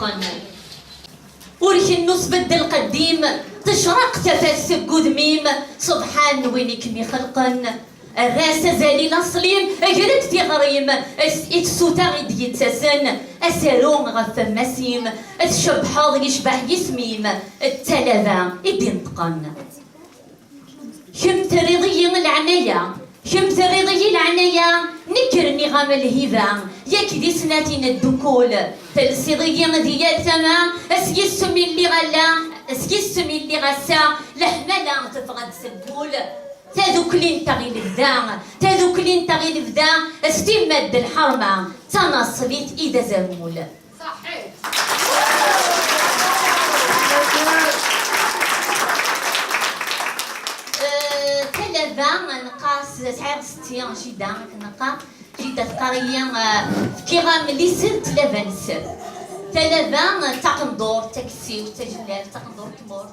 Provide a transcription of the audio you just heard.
تقن وريك النص بدل قديم تشرق تفسك قدميم سبحان وينك مي خلقن الراس زالي لصليم قرد في غريم اتسوتا غيد يتسن اسارون غف مسيم اتشبحاض يشبح يسميم التلفا يدين تقن كم تريضي العناية كم تريضي العناية نكرني غام الهبة ياك دي سناتين الدكول تلسيضي ديال ثما اسكيسمي اللي غلا اسكيسمي اللي غسا لحملا تفغد سبول تذوكلين تغيل الذا تذوكلين تغيل الذا استيم مد الحرمة تنصبيت إذا زمول صحيح تلفا نقاس سعر ستين جدا نقا جدا تقاريا كيغام اللي سرت لفنس تلفا تقندور تاكسي وتجلال تقندور تمور